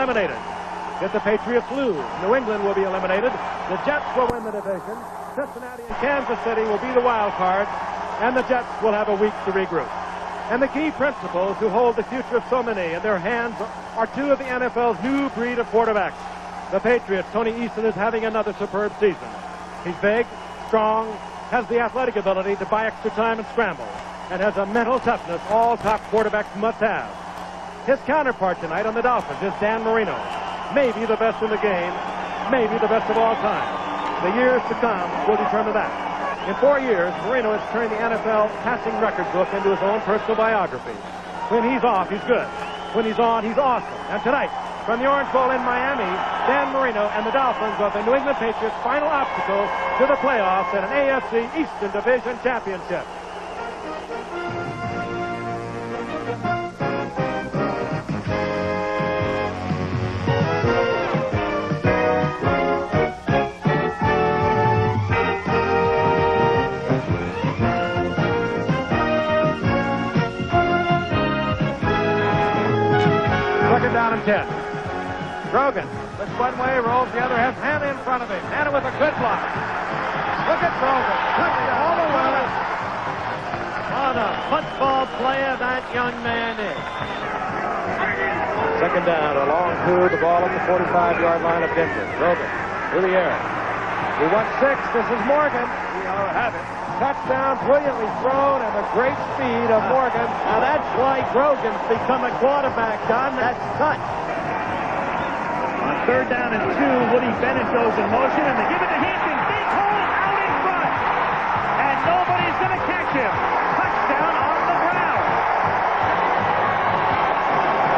eliminated. If the Patriots lose, New England will be eliminated. The Jets will win the division. Cincinnati and Kansas City will be the wild card, and the Jets will have a week to regroup. And the key principles who hold the future of so many in their hands are two of the NFL's new breed of quarterbacks. The Patriots, Tony Eason, is having another superb season. He's big, strong, has the athletic ability to buy extra time and scramble, and has a mental toughness all top quarterbacks must have. His counterpart tonight on the Dolphins is Dan Marino, maybe the best in the game, maybe the best of all time. The years to come will determine that. In 4 years, Marino has turned the NFL passing record book into his own personal biography. When he's off, he's good. When he's on, he's awesome. And tonight, from the Orange Bowl in Miami, Dan Marino and the Dolphins are the New England Patriots' final obstacle to the playoffs and an AFC Eastern Division championship. Second down and 10. Grogan looks one way, rolls the other, has Hannah in front of him. Hannah with a good block. Look at Grogan. All the way. What a football player that young man is. Second down, a long two, the ball at the 45-yard line of Denver. Grogan through the air. He won 6. This is Morgan. We have it. Touchdown, brilliantly thrown, and the great speed of Morgan. Now that's why Grogan's become a quarterback, Don. That's touch. On third down and 2, Woody Bennett goes in motion, and they give it to Hampton. Big hole out in front. And nobody's going to catch him. Touchdown on the ground.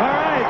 All right.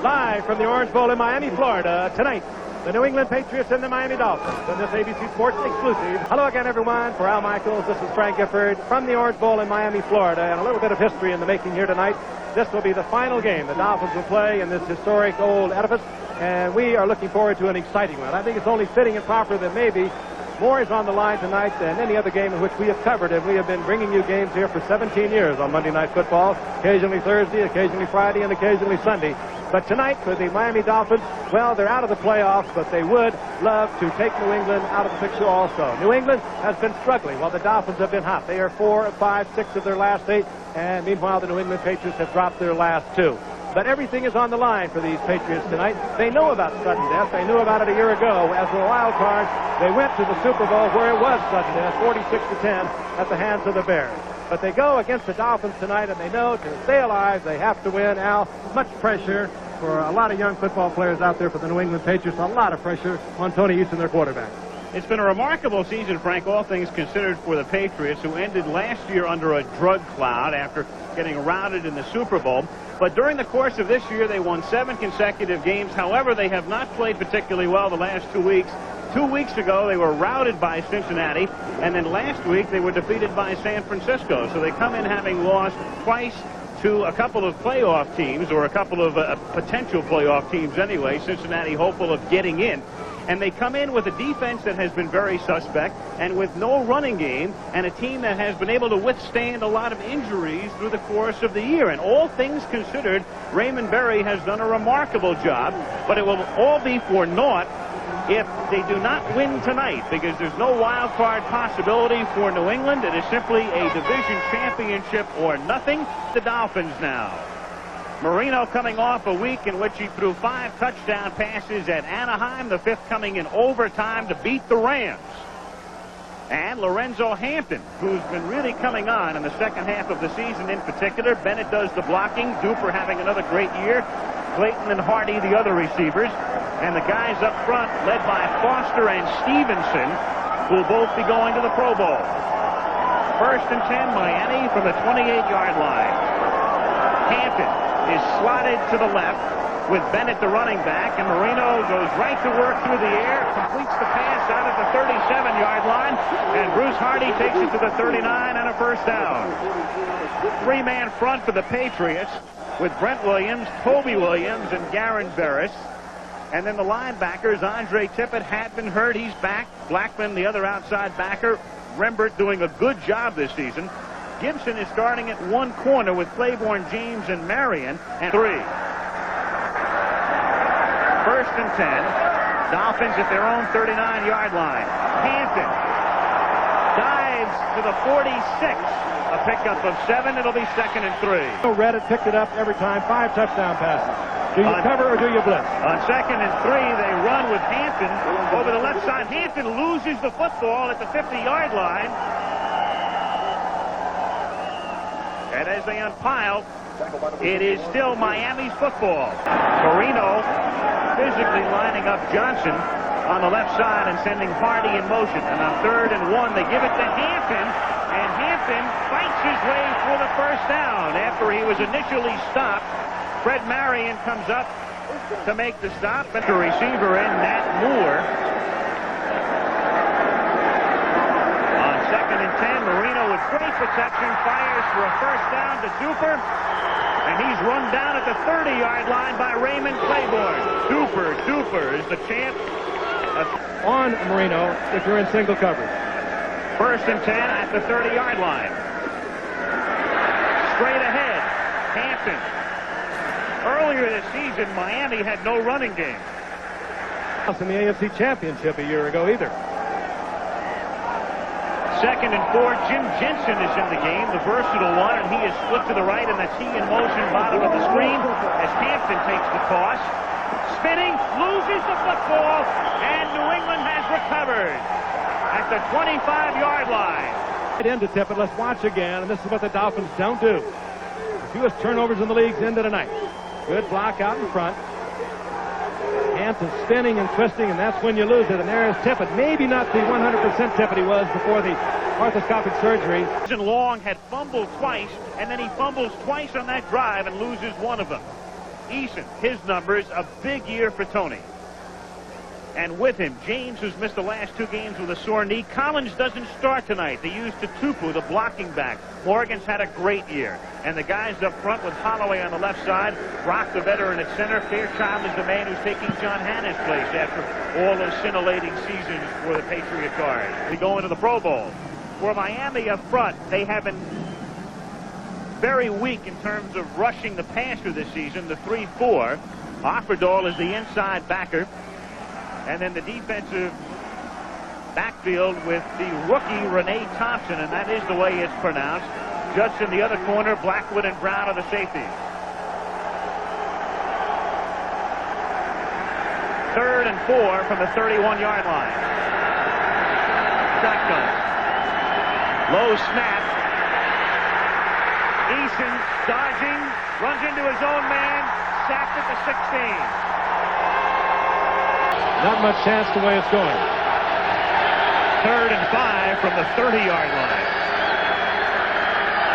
Live from the Orange Bowl in Miami, Florida, tonight, the New England Patriots and the Miami Dolphins in this ABC Sports exclusive. Hello again, everyone. For Al Michaels, this is Frank Gifford from the Orange Bowl in Miami, Florida, and a little bit of history in the making here tonight. This will be the final game the Dolphins will play in this historic old edifice, and we are looking forward to an exciting one. I think it's only fitting and proper that maybe more is on the line tonight than any other game in which we have covered, and we have been bringing you games here for 17 years on Monday Night Football, occasionally Thursday, occasionally Friday, and occasionally Sunday. But tonight for the Miami Dolphins, well, they're out of the playoffs, but they would love to take New England out of the picture also. New England has been struggling while the Dolphins have been hot. They are 4, 5, 6 of their last 8, and meanwhile the New England Patriots have dropped their last 2. But everything is on the line for these Patriots tonight. They know about sudden death. They knew about it a year ago. As a wild card, they went to the Super Bowl where it was sudden death, 46-10 at the hands of the Bears. But they go against the Dolphins tonight, and they know to stay alive, they have to win. Al, much pressure for a lot of young football players out there for the New England Patriots. A lot of pressure on Tony Eason, their quarterback. It's been a remarkable season, Frank, all things considered, for the Patriots, who ended last year under a drug cloud after getting routed in the Super Bowl. But during the course of this year, they won 7 consecutive games. However, they have not played particularly well the last 2 weeks. 2 weeks ago, they were routed by Cincinnati, and then last week, they were defeated by San Francisco. So they come in having lost twice to a couple of playoff teams, or a couple of potential playoff teams anyway, Cincinnati hopeful of getting in. And they come in with a defense that has been very suspect, and with no running game, and a team that has been able to withstand a lot of injuries through the course of the year. And all things considered, Raymond Berry has done a remarkable job, but it will all be for naught if they do not win tonight, because there's no wild card possibility for New England. It is simply a division championship or nothing. The Dolphins now. Marino coming off a week in which he threw 5 touchdown passes at Anaheim, the 5th coming in overtime to beat the Rams. And Lorenzo Hampton, who's been really coming on in the second half of the season in particular. Bennett does the blocking. Duper having another great year. Clayton and Hardy, the other receivers. And the guys up front, led by Foster and Stevenson, will both be going to the Pro Bowl. 1st and 10, Miami from the 28-yard line. Hampton is slotted to the left with Bennett, the running back, and Marino goes right to work through the air, completes the pass out of the 37-yard line, and Bruce Hardy takes it to the 39 and a first down. 3-man front for the Patriots with Brent Williams, Toby Williams, and Garen Barris. And then the linebackers, Andre Tippett had been hurt. He's back. Blackman, the other outside backer, Rembert doing a good job this season. Gibson is starting at one corner with Claiborne, James, and Marion. And 3. First and 10. Dolphins at their own 39-yard line. Hampton dives to the 46. A pickup of 7. It'll be second and 3. Reddit picked it up every time. 5 touchdown passes. Do you cover or do you blitz? On second and 3, they run with Hampton over the left side. Hampton loses the football at the 50-yard line. And as they unpile, it is still Miami's football. Marino physically lining up Johnson on the left side and sending Hardy in motion. And on 3rd and 1, they give it to Hampton. And Hampton fights his way for the first down after he was initially stopped. Fred Marion comes up to make the stop. And the receiver in, Nat Moore. On 2nd and 10, Marino with great protection fires for a first down to Duper. And he's run down at the 30-yard line by Raymond Claiborne. Duper is the champ. On Marino if you're in single coverage. First and 10 at the 30-yard line. Straight ahead, Hampton. Earlier this season, Miami had no running game. In the AFC Championship a year ago either. 2nd and 4, Jim Jensen is in the game, the versatile one, and he is split to the right, and that's he in motion, bottom of the screen, as Hampton takes the toss. Spinning, loses the football, and New England has recovered at the 25-yard line. Into Tippett, let's watch again, and this is what the Dolphins don't do. The fewest turnovers in the league's into tonight. Good block out in front. Hampton spinning and twisting, and that's when you lose it. And there's Tippett. Maybe not the 100% Tippett he was before the arthroscopic surgery. Long had fumbled twice, and then he fumbles twice on that drive and loses one of them. Eason, his numbers, a big year for Tony. And with him, James, who's missed the last 2 games with a sore knee. Collins doesn't start tonight. They used Tutupu, the blocking back. Morgan's had a great year. And the guys up front with Holloway on the left side. Brock, the veteran, at center. Fairchild is the man who's taking John Hanna's place after all those scintillating seasons for the Patriot Guard. We go into the Pro Bowl. For Miami up front, they have been very weak in terms of rushing the passer this season, the 3-4. Offerdahl is the inside backer. And then the defensive backfield with the rookie Renee Thompson, and that is the way it's pronounced. Just in the other corner, Blackwood and Brown are the safeties. 3rd and 4 from the 31-yard line. Shotgun. Low snap. Eason dodging, runs into his own man, sacked at the 16. Not much chance the way it's going. 3rd and 5 from the 30-yard line.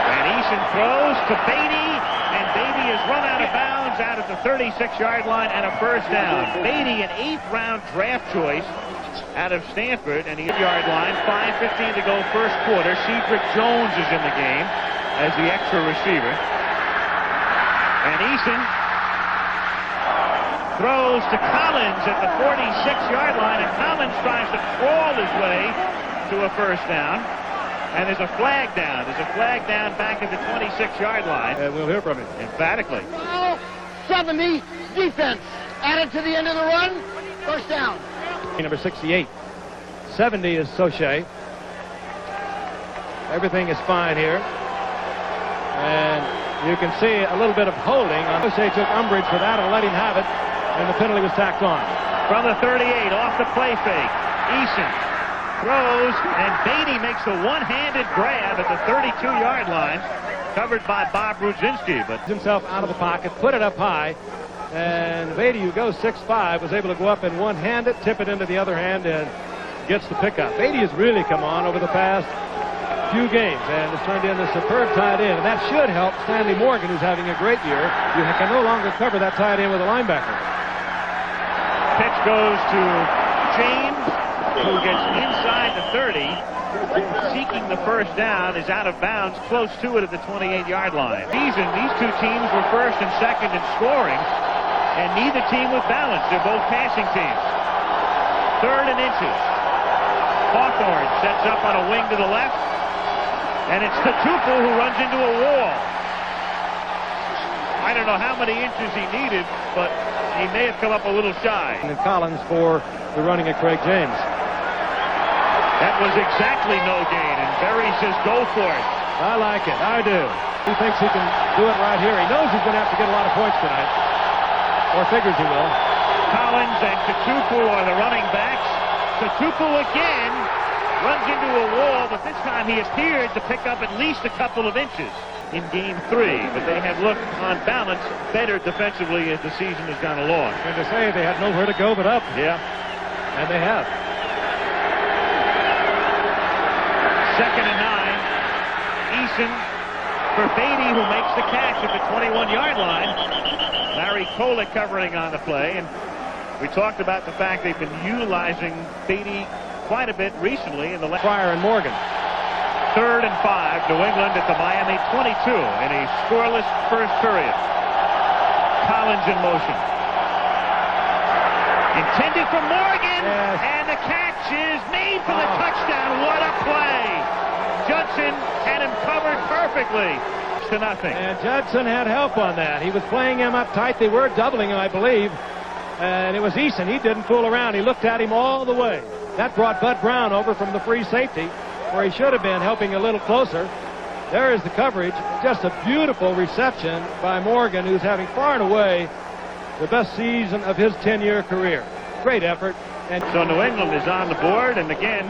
And Eason throws to Beatty, and Beatty is run out of bounds out at the 36-yard line and a first down. Beatty, an 8th-round draft choice out of Stanford, and the 8-yard line. 5:15 to go first quarter. Cedric Jones is in the game as the extra receiver. And Eason throws to Collins at the 46-yard line, and Collins tries to crawl his way to a first down. And there's a flag down. There's a flag down back at the 26-yard line. And we'll hear from him. Emphatically. 70, defense. Added to the end of the run, first down. Number 68. 70 is Soche. Everything is fine here. And you can see a little bit of holding. Soche took umbrage for that and let him have it. And the penalty was tacked on. From the 38, off the play fake. Eason throws, and Beatty makes a one-handed grab at the 32-yard line, covered by Bob Brudzinski. But himself out of the pocket, put it up high, and Beatty, who goes 6'5", was able to go up and one-hand it, tip it into the other hand, and gets the pickup. Beatty has really come on over the past few games and has turned in a superb tight end, and that should help Stanley Morgan, who's having a great year. You can no longer cover that tight end with a linebacker. Pitch goes to James, who gets inside the 30, seeking the first down, is out of bounds, close to it at the 28-yard line. These two teams were first and second in scoring, and neither team with balance. They're both passing teams. 3rd and inches. Hawthorne sets up on a wing to the left, and it's Tupu who runs into a wall. I don't know how many inches he needed, but he may have come up a little shy. And Collins for the running of Craig James. That was exactly no gain, and Berry says go for it. I like it. I do. He thinks he can do it right here. He knows he's going to have to get a lot of points tonight, or figures he will. Collins and Tupu are the running backs. Tupu again runs into a wall, but this time he appeared to pick up at least a couple of inches in game 3, but they have looked on balance better defensively as the season has gone along. And to say they had nowhere to go but up. Yeah. And they have. 2nd and 9. Eason for Beatty, who makes the catch at the 21-yard line. Larry Kolick covering on the play, and we talked about the fact they've been utilizing Beatty quite a bit recently in the last. Fryer and Morgan. 3rd and 5, New England at the Miami 22 in a scoreless first period. Collins in motion. Intended for Morgan, yes. And the catch is made for the touchdown. What a play! Judson had him covered perfectly. To nothing. And Judson had help on that. He was playing him up tight. They were doubling him, I believe. And it was Eason. He didn't fool around. He looked at him all the way. That brought Bud Brown over from the free safety, where he should have been, helping a little closer. There is the coverage. Just a beautiful reception by Morgan, who's having far and away the best season of his 10-year career. Great effort. And so New England is on the board, and again,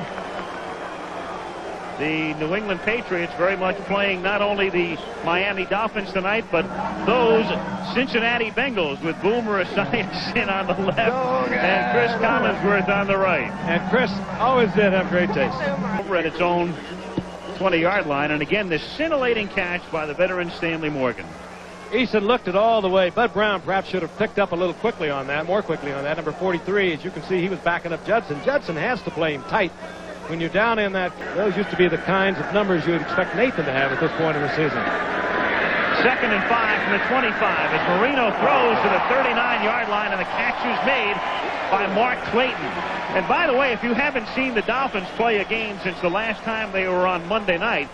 the New England Patriots very much playing not only the Miami Dolphins tonight, but those Cincinnati Bengals with Boomer Esiason on the left and Chris Collinsworth on the right. And Chris always did have great taste. Over at its own 20-yard line, and again, this scintillating catch by the veteran Stanley Morgan. Eason looked it all the way. Bud Brown perhaps should have picked up a little quickly on that, more quickly on that. Number 43, as you can see, he was backing up Judson. Judson has to play him tight. When you're down in that, those used to be the kinds of numbers you would expect Nathan to have at this point in the season. 2nd and 5 from the 25 as Marino throws to the 39-yard line, and the catch is made by Mark Clayton. And by the way, if you haven't seen the Dolphins play a game since the last time they were on Monday night,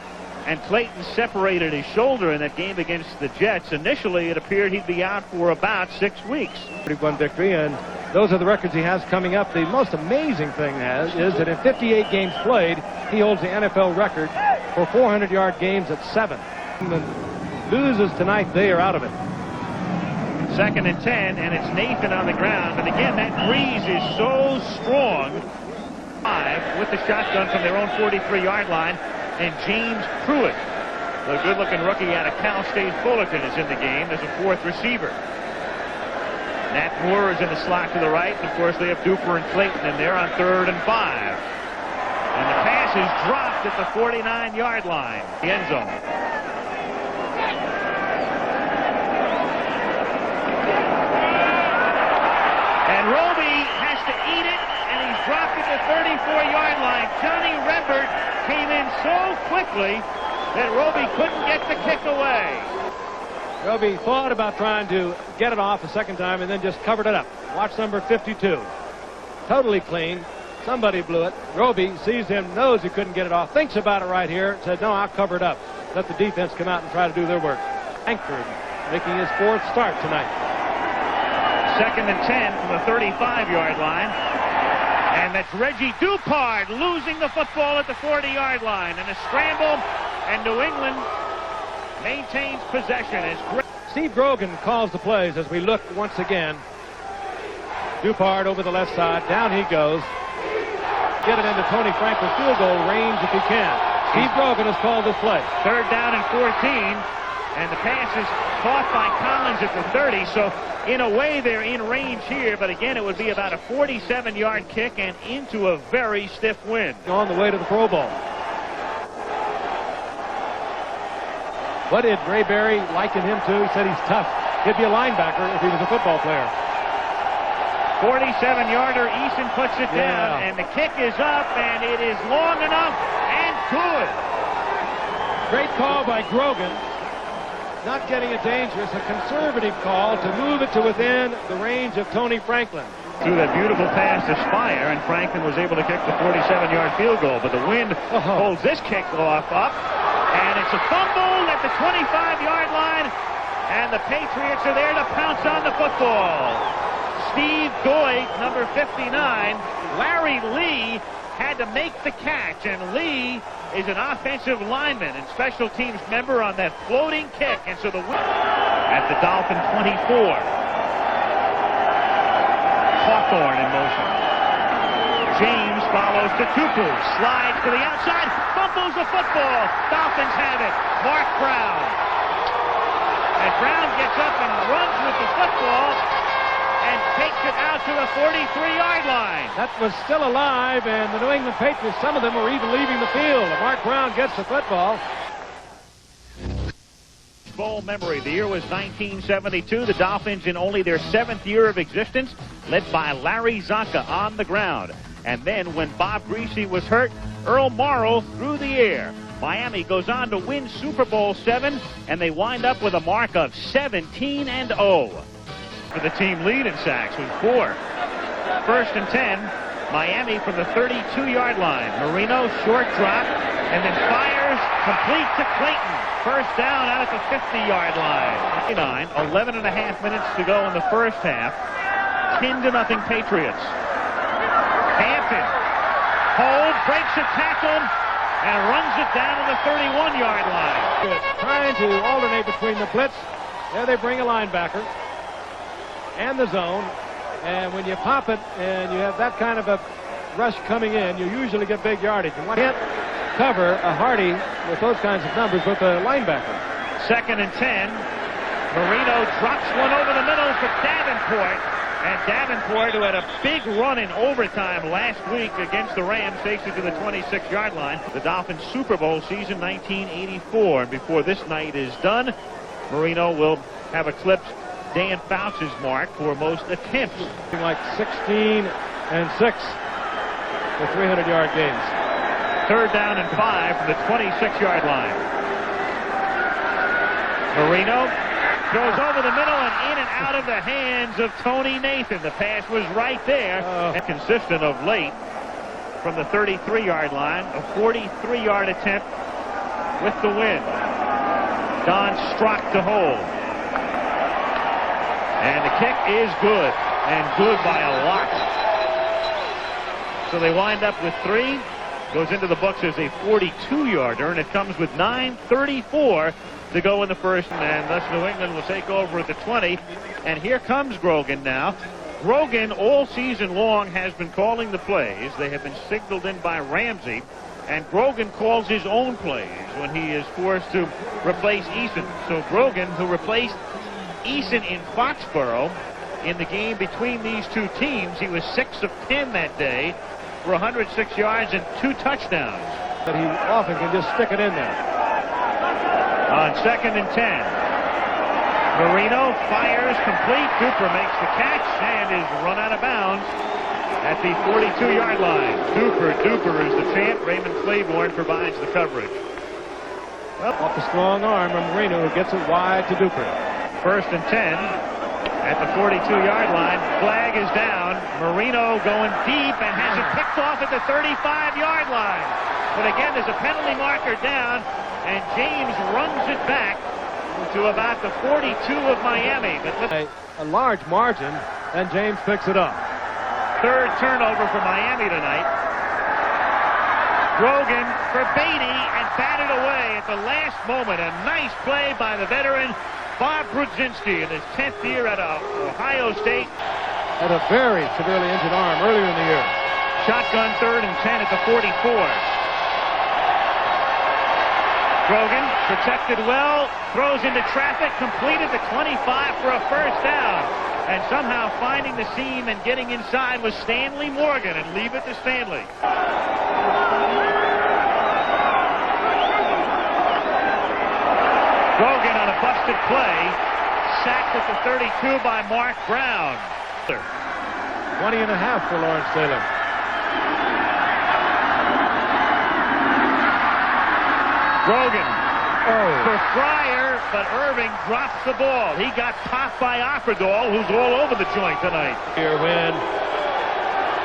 and Clayton separated his shoulder in that game against the Jets, initially it appeared he'd be out for about 6 weeks. 31 victory, and those are the records he has coming up. The most amazing thing is that in 58 games played, he holds the NFL record for 400-yard games at 7. Loses tonight, they are out of it. 2nd and 10, and it's Nathan on the ground. And again, that breeze is so strong. 5 with the shotgun from their own 43-yard line, and James Pruitt, the good-looking rookie out of Cal State Fullerton, is in the game as a 4th receiver. Nat Moore is in the slot to the right, and of course they have Duper and Clayton, and they're on 3rd and 5. And the pass is dropped at the 49-yard line, the end zone. And Roby has to eat it, and he's dropped at the 34-yard line. Johnny Rembert came in so quickly that Roby couldn't get the kick away. Roby thought about trying to get it off a second time and then just covered it up. Watch number 52. Totally clean. Somebody blew it. Roby sees him, knows he couldn't get it off, thinks about it right here, said, no, I'll cover it up. Let the defense come out and try to do their work. Langford making his 4th start tonight. 2nd and 10 from the 35-yard line. And that's Reggie Dupard losing the football at the 40-yard line. And a scramble, and New England maintains possession. As Steve Grogan calls the plays as we look once again. Dupard over the left side. Down he goes. Get it into Tony Franklin field goal range if he can. Steve Grogan has called this play. 3rd down and 14. And the pass is caught by Collins at the 30. So in a way they're in range here. But again, it would be about a 47-yard kick and into a very stiff wind. On the way to the Pro Bowl. What did Ray Berry liken him to? He said he's tough. He'd be a linebacker if he was a football player. 47-yarder, Eason puts it down, and the kick is up, and it is long enough and good. Great call by Grogan. Not getting it dangerous, a conservative call to move it to within the range of Tony Franklin. Threw that beautiful pass to Spire, and Franklin was able to kick the 47-yard field goal, but the wind holds this kickoff up, and it's a fumble at the 25-yard line, and the Patriots are there to pounce on the football. Steve Goy, number 59, Larry Lee had to make the catch, and Lee is an offensive lineman and special teams member on that floating kick, and so the win at the Dolphin 24. Hawthorne in motion. James follows to Tupu, slides to the outside, fumbles the football. Dolphins have it. Mark Brown. And Brown gets up and runs with the football and takes it out to the 43-yard line. That was still alive, and the New England Patriots, some of them were even leaving the field. Mark Brown gets the football. Bowl memory. The year was 1972. The Dolphins in only their 7th year of existence, led by Larry Zonka on the ground. And then when Bob Greasy was hurt, Earl Morrow through the air. Miami goes on to win Super Bowl VII, and they wind up with a mark of 17-0. For the team lead in sacks with 4. First and 10, Miami from the 32-yard line. Marino short drop, and then fires complete to Clayton. First down out at the 50-yard line. 11 and a half minutes to go in the first half. 10-0 Patriots. Hampton. Hold, breaks a tackle, and runs it down to the 31-yard line. Trying to alternate between the blitz. There they bring a linebacker and the zone. And when you pop it and you have that kind of a rush coming in, you usually get big yardage. And one can't cover a Hardy with those kinds of numbers with a linebacker. Second and 10. Marino drops one over the middle for Davenport. And Davenport, who had a big run in overtime last week against the Rams, takes it to the 26-yard line. The Dolphins Super Bowl season 1984. And before this night is done, Marino will have eclipsed Dan Fouts' mark for most attempts. Like 16 and 6 for 300-yard games. Third down and 5 from the 26-yard line. Marino goes over the middle and in and out of the hands of Tony Nathan. The pass was right there. And consistent of late from the 33-yard line. A 43-yard attempt with the win. Don Strock to hold. And the kick is good. And good by a lot. So they wind up with 3. Goes into the books as a 42-yarder, and it comes with 9:34 to go in the first, and thus New England will take over at the 20. And here comes Grogan now. Grogan all season long has been calling the plays. They have been signaled in by Ramsey, and Grogan calls his own plays when he is forced to replace Eason. So Grogan, who replaced Eason in Foxborough in the game between these two teams, he was 6 of 10 that day for 106 yards and 2 touchdowns. But he often can just stick it in there. On second and 10, Marino fires complete. Duper makes the catch and is run out of bounds at the 42-yard line. Duper is the champ. Raymond Claiborne provides the coverage. Well, off the strong arm of Marino, who gets it wide to Duper. First and 10. At the 42-yard line, flag is down. Marino going deep and has it picked off at the 35-yard line. But again, there's a penalty marker down, and James runs it back to about the 42 of Miami. But a large margin, and James picks it up. Third turnover for Miami tonight. Grogan for Beatty and batted away at the last moment. A nice play by the veteran Bob Brudzinski in his 10th year at Ohio State. Had a very severely injured arm earlier in the year. Shotgun third and 10 at the 44. Grogan protected well, throws into traffic, completed the 25 for a first down. And somehow finding the seam and getting inside was Stanley Morgan, and leave it to Stanley. Grogan on a busted play, sacked at the 32 by Mark Brown. 20 and a half for Lawrence Taylor. Grogan for Fryer, but Irving drops the ball. He got popped by Offerdahl, who's all over the joint tonight. Here when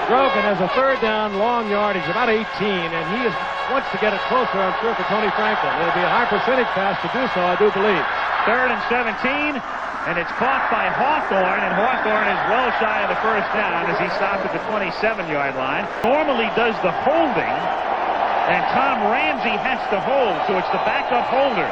Grogan has a third down, long yardage, about 18, and he wants to get it closer, I'm sure, for Tony Franklin. It'll be a high percentage pass to do so, I do believe. 3rd and 17, and it's caught by Hawthorne, and Hawthorne is well shy of the first down as he stopped at the 27-yard line. Normally does the holding, and Tom Ramsey has to hold, so it's the backup holder.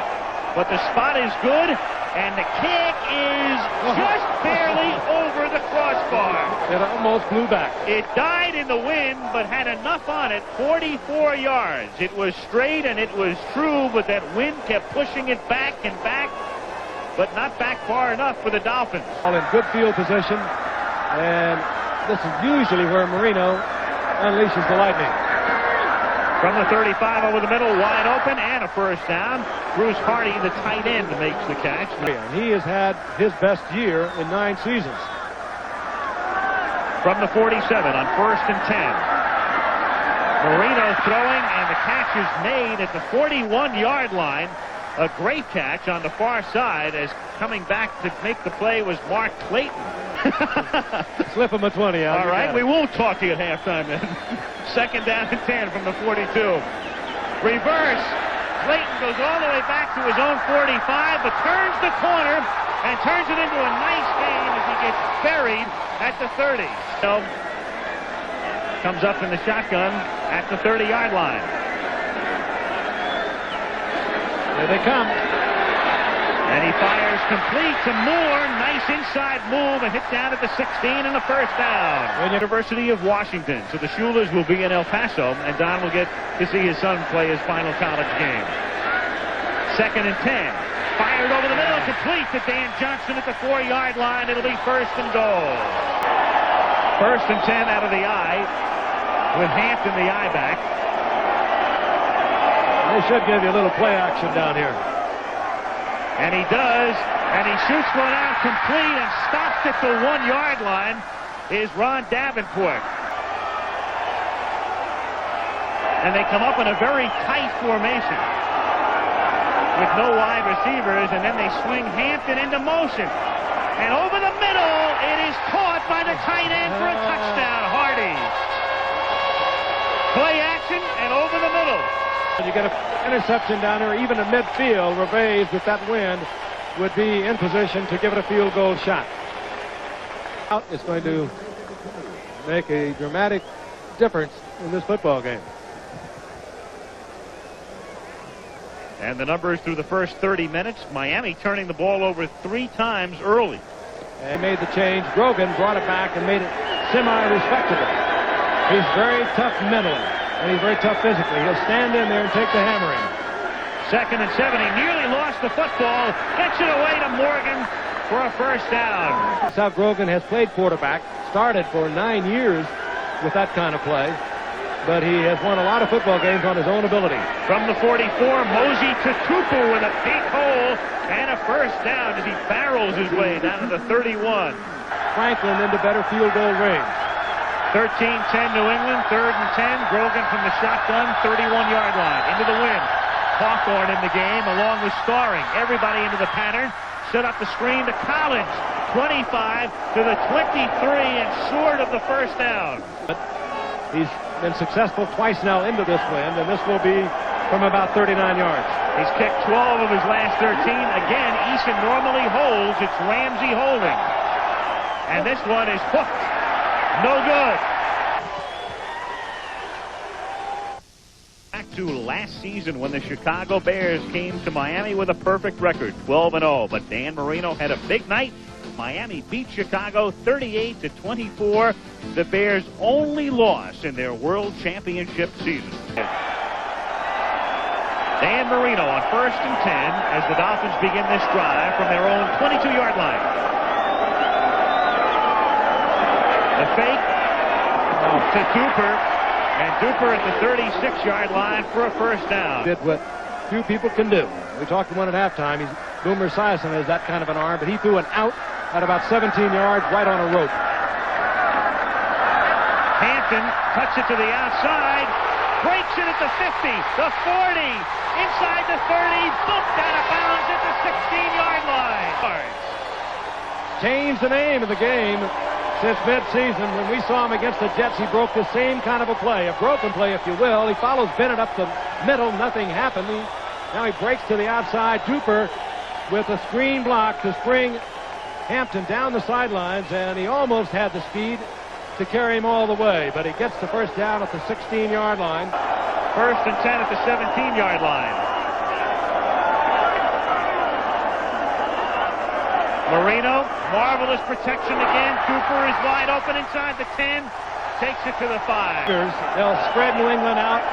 But the spot is good, and the kick is just barely over the crossbar. It almost flew back. It died in the wind, but had enough on it, 44 yards. It was straight, and it was true, but that wind kept pushing it back and back, but not back far enough for the Dolphins. All in good field position, and this is usually where Marino unleashes the lightning. From the 35 over the middle, wide open, and a first down. Bruce Hardy, the tight end, makes the catch. And he has had his best year in 9 seasons. From the 47 on 1st and 10. Marino throwing, and the catch is made at the 41-yard line. A great catch on the far side, as coming back to make the play was Mark Clayton. Slip him a 20. All right, we won't talk to you at halftime then. 2nd down and 10 from the 42. Reverse. Clayton goes all the way back to his own 45, but turns the corner and turns it into a nice game as he gets buried at the 30. So, comes up in the shotgun at the 30-yard line. Here they come. And he fires complete to Moore. Nice inside move and hit down at the 16 and the first down. University of Washington. So the Schulers will be in El Paso, and Don will get to see his son play his final college game. 2nd and 10. Fired over the middle, complete to Dan Johnson at the 4-yard line. It'll be 1st and goal. 1st and 10 out of the eye, with Hampton the eye back. They should give you a little play action down here. And he does, and he shoots one out complete, and stopped at the 1-yard line is Ron Davenport. And they come up in a very tight formation with no wide receivers, and then they swing Hampton into motion. And over the middle, it is caught by the tight end for a touchdown, Hardy. Play action, and over the middle. You get an interception down there, even in midfield. Reves, with that wind, would be in position to give it a field goal shot. It's going to make a dramatic difference in this football game. And the numbers through the first 30 minutes, Miami turning the ball over 3 times early. And made the change. Grogan brought it back and made it semi-respectable. He's very tough mentally, and he's very tough physically. He'll stand in there and take the hammering. 2nd and 7. He nearly lost the football. Gets it away to Morgan for a first down. That's how Grogan has played quarterback. Started for 9 years with that kind of play. But he has won a lot of football games on his own ability. From the 44, Mosey to Tupu with a deep hole and a first down as he barrels his way down to the 31. Franklin into better field goal range. 13-10 New England, 3rd and 10. Grogan from the shotgun, 31-yard line. Into the wind. Hawthorne in the game along with Starring. Everybody into the pattern. Set up the screen to Collins. 25 to the 23 and short of the first down. He's been successful twice now into this wind, and this will be from about 39 yards. He's kicked 12 of his last 13. Again, Eason normally holds. It's Ramsey holding. And this one is hooked. No good. Back to last season when the Chicago Bears came to Miami with a perfect record, 12-0. But Dan Marino had a big night. Miami beat Chicago 38-24. The Bears' only loss in their World Championship season. Dan Marino on 1st and 10 as the Dolphins begin this drive from their own 22-yard line. The fake to Duper, and Duper at the 36-yard line for a first down. Did what few people can do. We talked to one at halftime. Boomer Esiason has that kind of an arm, but he threw an out at about 17 yards right on a rope. Hampton cuts it to the outside, breaks it at the 50, the 40, inside the 30, bumped out of bounds at the 16-yard line. Changed the name of the game since mid-season. When we saw him against the Jets, he broke the same kind of a play, a broken play, if you will. He follows Bennett up the middle. Nothing happened. Now he breaks to the outside. Duper with a screen block to spring Hampton down the sidelines, and he almost had the speed to carry him all the way, but he gets the first down at the 16-yard line. First and 10 at the 17-yard line. Marino, marvelous protection again. Cooper is wide open inside the 10. Takes it to the 5. They'll spread New England out.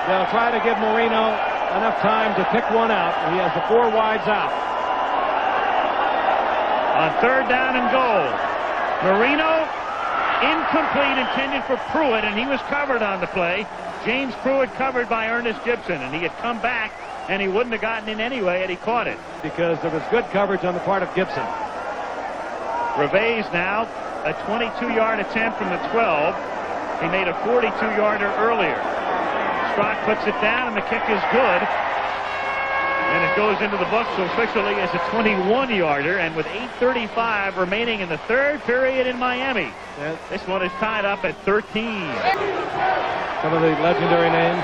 They'll try to give Marino enough time to pick one out. He has the 4 wides out. On third down and goal. Marino, incomplete, intended for Pruitt, and he was covered on the play. James Pruitt covered by Ernest Gibson, and he had come back, and he wouldn't have gotten in anyway had he caught it. Because there was good coverage on the part of Gibson. Reveiz now, a 22-yard attempt from the 12. He made a 42-yarder earlier. Strock puts it down, and the kick is good. And it goes into the books officially as a 21-yarder, and with 8:35 remaining in the third period in Miami. This one is tied up at 13. Some of the legendary names.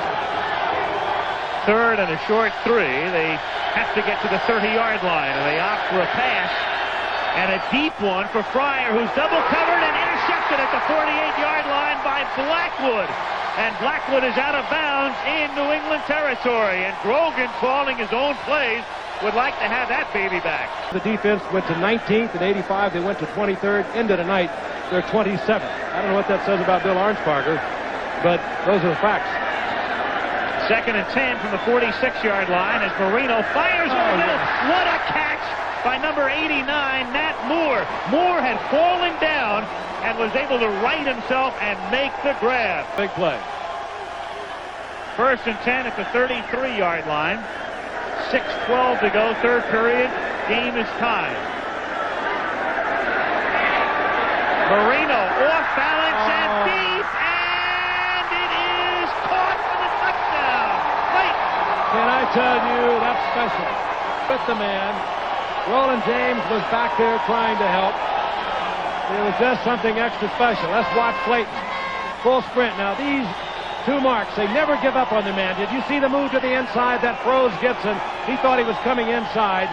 Third and a short 3. They have to get to the 30-yard line, and they opt for a pass. And a deep one for Fryer, who's double covered and intercepted at the 48-yard line by Blackwood. And Blackwood is out of bounds in New England territory. And Grogan, calling his own plays, would like to have that baby back. The defense went to 19th and 85. They went to 23rd. End of the night, they're 27th. I don't know what that says about Bill Arnsparger, but those are the facts. Second and 10 from the 46-yard line as Marino fires in the middle. What a catch by number 89, Nat Moore. Moore had fallen down and was able to right himself and make the grab. Big play. First and 10 at the 33-yard line. 6:12 to go, third period. Game is tied. Marino off balance and deep, and it is caught for the touchdown. Wait. Can I tell you, that's special. With the man, Roland James was back there trying to help. It was just something extra special. Let's watch Clayton. Full sprint. Now these two marks, they never give up on the man. Did you see the move to the inside? That froze Gibson. He thought he was coming inside.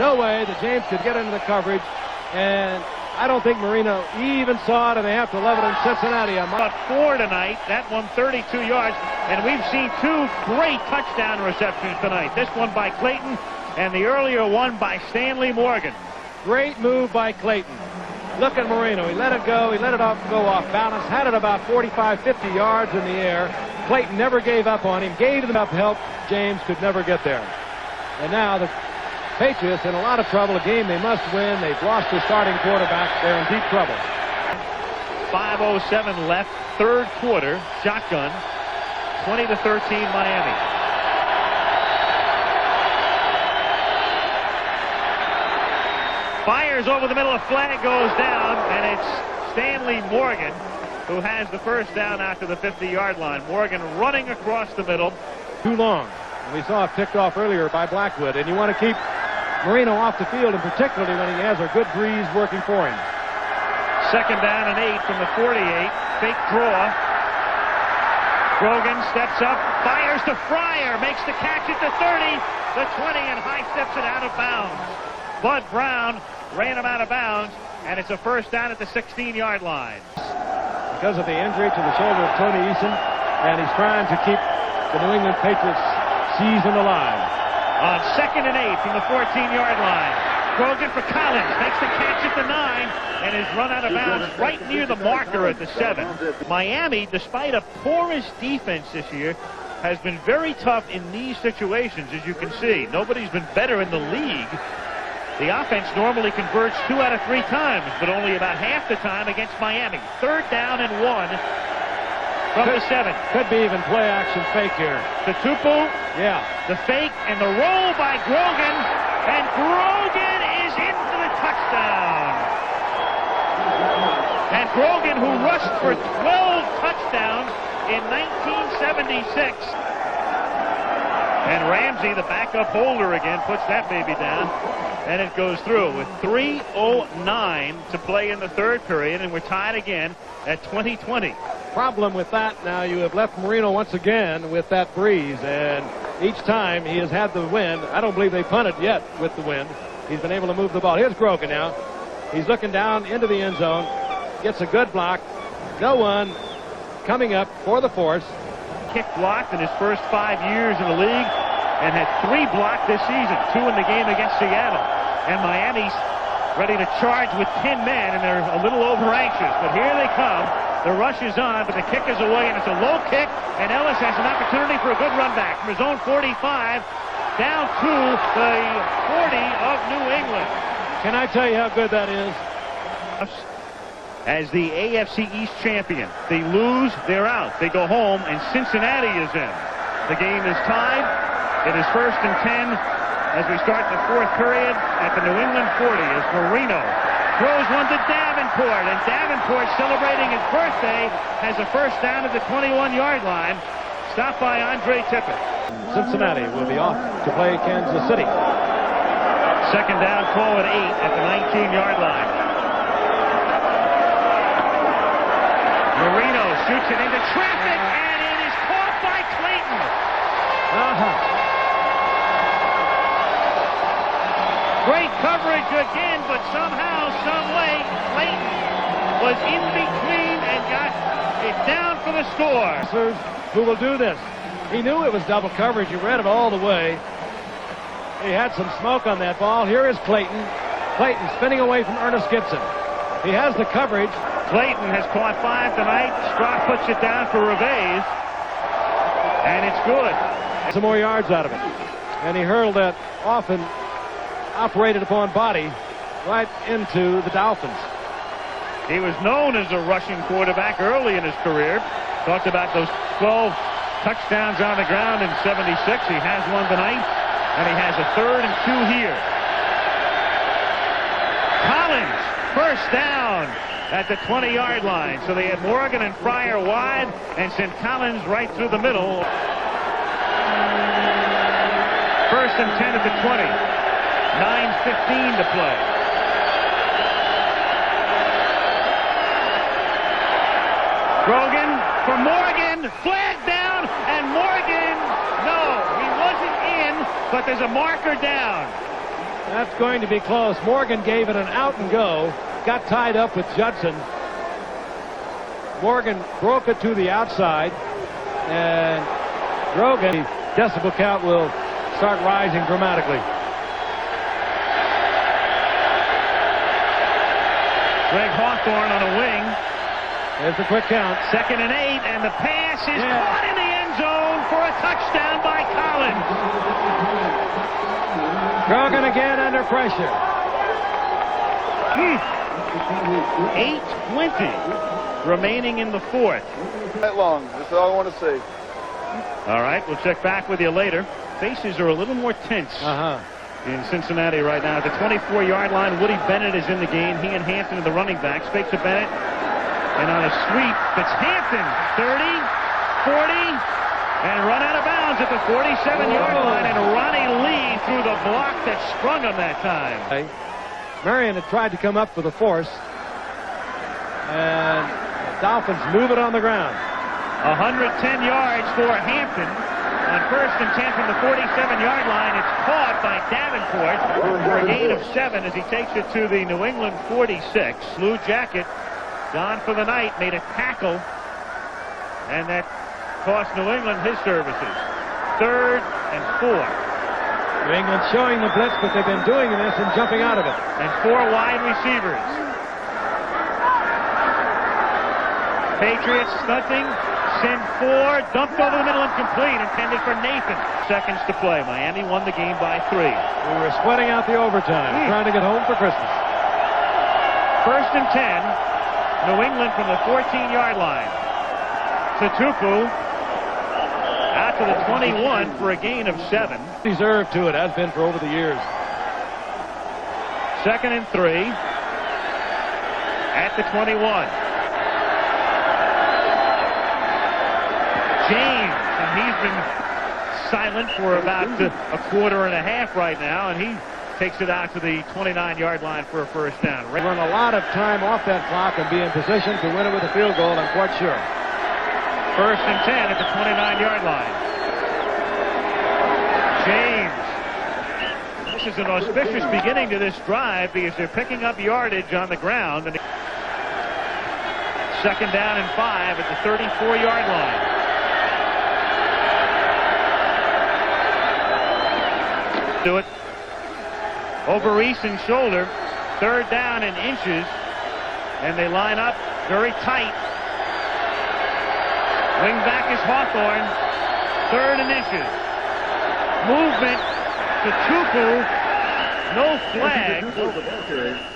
No way that James could get into the coverage. And I don't think Marino even saw it, and they have to love it in Cincinnati. About 4 tonight. That one 32 yards. And we've seen 2 great touchdown receptions tonight. This one by Clayton and the earlier one by Stanley Morgan. Great move by Clayton. Look at Marino. He let it go. He let it go off balance. Had it about 45, 50 yards in the air. Clayton never gave up on him. Gave him up help. James could never get there. And now the Patriots in a lot of trouble. A game they must win. They've lost their starting quarterback. They're in deep trouble. 5:07 left, third quarter. Shotgun. 20-13 Miami. Fires over the middle, a flag goes down, and it's Stanley Morgan who has the first down after the 50-yard line. Morgan running across the middle. Too long. We saw it picked off earlier by Blackwood, and you want to keep Marino off the field, and particularly when he has a good breeze working for him. Second down and 8 from the 48. Fake draw. Grogan steps up, fires to Fryer, makes the catch at the 30, the 20, and high steps it out of bounds. Bud Brown ran him out of bounds, and it's a first down at the 16-yard line. Because of the injury to the shoulder of Tony Eason, and he's trying to keep the New England Patriots season alive. On second and 8 from the 14-yard line. Grogan for Collins, makes the catch at the 9, and is run out of bounds right near the marker at the 7. Miami, despite a porous defense this year, has been very tough in these situations, as you can see. Nobody's been better in the league. The offense normally converts 2 out of 3 times, but only about half the time against Miami. Third down and 1 from the 7. Could be even play action fake here. The Tupu. Yeah. The fake and the roll by Grogan. And Grogan is into the touchdown. And Grogan, who rushed for 12 touchdowns in 1976. And Ramsey, the backup holder again, puts that baby down. And it goes through with 3:09 to play in the third period. And we're tied again at 20-20. Problem with that, now you have left Marino once again with that breeze. And each time he has had the wind. I don't believe they punted yet with the wind. He's been able to move the ball. Here's Grogan now. He's looking down into the end zone. Gets a good block. No one coming up for the force. Kick blocked in his first 5 years in the league and had 3 blocked this season, 2 in the game against Seattle. And Miami's ready to charge with 10 men, and they're a little over anxious. But here they come. The rush is on, but the kick is away, and it's a low kick, and Ellis has an opportunity for a good run back from his own 45 down to the 40 of New England. Can I tell you how good that is? As the AFC East champion, they lose, they're out. They go home, and Cincinnati is in. The game is tied. It is 1st and 10 as we start the fourth period at the New England 40 as Marino throws one to Davenport, and Davenport, celebrating his birthday, has a first down at the 21-yard line, stopped by Andre Tippett. Cincinnati will be off to play Kansas City. Second down, call at 8 at the 19-yard line. Marino shoots it into traffic, and it is caught by Clayton. Great coverage again, but somehow, some way, Clayton was in between and got it down for the score. Who will do this? He knew it was double coverage. He read it all the way. He had some smoke on that ball. Here is Clayton. Clayton spinning away from Ernest Gibson. He has the coverage. Clayton has caught 5 tonight. Strock puts it down for Reveiz, and it's good. Some more yards out of it. And he hurled that often operated upon body right into the Dolphins. He was known as a rushing quarterback early in his career. Talked about those 12 touchdowns on the ground in '76. He has one tonight, and he has a 3rd and 2 here. Collins, first down at the 20-yard line. So they had Morgan and Fryer wide and sent Collins right through the middle. 1st and 10 at the 20. 9:15 to play. Grogan for Morgan. Flag down, and Morgan, no, he wasn't in, but there's a marker down. That's going to be close. Morgan gave it an out and go. Got tied up with Judson. Morgan broke it to the outside, and Grogan, the decibel count will start rising dramatically. Greg Hawthorne on a wing. There's the quick count. 2nd and 8, and the pass is caught in the end zone for a touchdown by Collins. Grogan again under pressure. 8:20 remaining in the fourth. That long. That's all I want to say. All right, we'll check back with you later. Faces are a little more tense in Cincinnati right now. At the 24-yard line, Woody Bennett is in the game. He and Hampton are the running backs. Fakes to Bennett. And on a sweep, it's Hampton. 30, 40, and run out of bounds at the 47-yard line. And Ronnie Lee threw the block that sprung him that time. Marion had tried to come up with a force. And Dolphins move it on the ground. 110 yards for Hampton. On 1st and 10 from the 47-yard line, it's caught by Davenport for a gain of 7 as he takes it to the New England 46. Blue jacket gone for the night, made a tackle, and that cost New England his services. 3rd and 4. New England showing the blitz, but they've been doing this and jumping out of it. And 4 wide receivers. Patriots nothing. Send 4, dumped over the middle, incomplete, intended for Nathan. Seconds to play. Miami won the game by 3. We were sweating out the overtime, trying to get home for Christmas. 1st and 10. New England from the 14-yard line. Tutupu out to the 21 for a gain of 7. Deserved to it, has been for over the years. 2nd and 3 at the 21. James, and he's been silent for about a quarter and a half right now, and he takes it out to the 29-yard line for a first down. Run a lot of time off that clock and be in position to win it with a field goal, I'm quite sure. First and 10 at the 29-yard line. James. This is an auspicious beginning to this drive because they're picking up yardage on the ground. And second down and 5 at the 34-yard line. Do it. Over Easton's shoulder. Third down in inches. And they line up very tight. Wing back is Hawthorne. Third and inches. Movement to Tupu. No flag.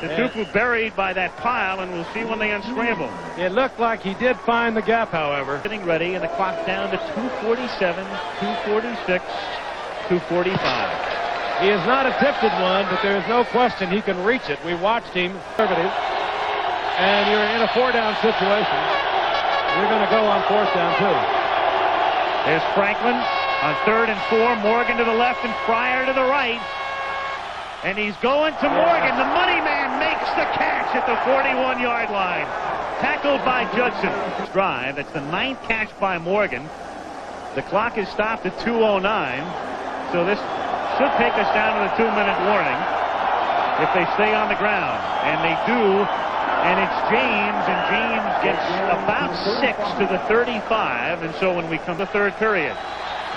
The Tupu buried by that pile, and we'll see when they unscramble. It looked like he did find the gap, however. Getting ready, and the clock down to 2:47, 2:46, 2:45. He is not a gifted one, but there is no question he can reach it. We watched him. Conservative. And you're in a 4-down situation. You're going to go on 4th down, too. There's Franklin on 3rd and 4. Morgan to the left and Fryer to the right. And he's going to Morgan. The money man makes the catch at the 41-yard line. Tackled by Judson. Drive. That's the 9th catch by Morgan. The clock is stopped at 2:09. So this should take us down to the 2-minute warning if they stay on the ground. And they do. And it's James, and James gets about 6 to the 35. And so when we come to the third period,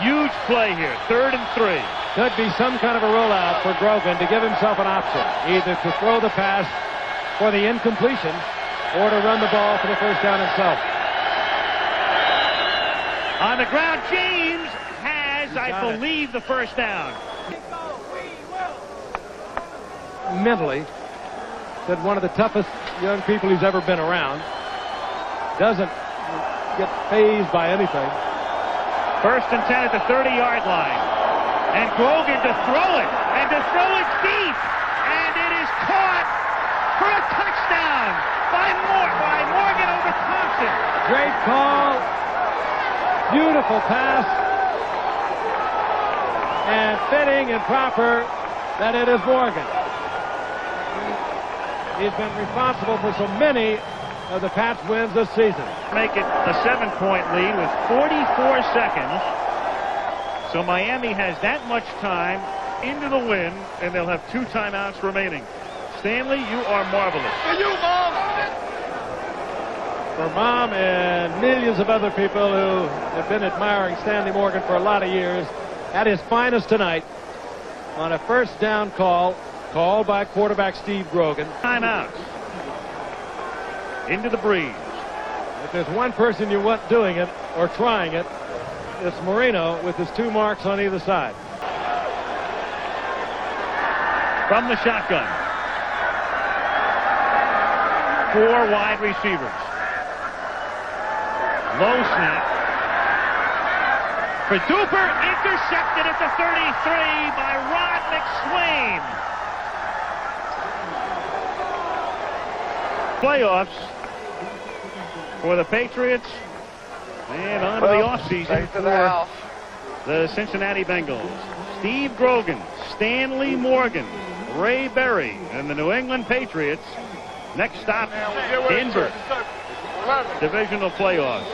huge play here, 3rd and 3. Could be some kind of a rollout for Grogan to give himself an option, either to throw the pass for the incompletion or to run the ball for the first down himself. On the ground, James has, I believe, the first down. Mentally, said one of the toughest young people he's ever been around. Doesn't get fazed by anything. First and 10 at the 30-yard line. And Grogan to throw it. And to throw it deep. And it is caught for a touchdown by Morgan over Thompson. Great call. Beautiful pass. And fitting and proper that it is Morgan. He's been responsible for so many of the Pats' wins this season. Make it a 7-point lead with 44 seconds. So Miami has that much time into the win, and they'll have 2 timeouts remaining. Stanley, you are marvelous. For you, Mom! For Mom and millions of other people who have been admiring Stanley Morgan for a lot of years, at his finest tonight on a first down called by quarterback Steve Grogan. Timeouts. Into the breeze. If there's one person you want doing it or trying it, it's Marino with his 2 marks on either side. From the shotgun. 4 wide receivers. Low snap. For Duper, intercepted at the 33 by Rod McSwain. Playoffs for the Patriots and on to the offseason for the Cincinnati Bengals. Steve Grogan, Stanley Morgan, Ray Berry, and the New England Patriots. Next stop, Denver. Divisional playoffs.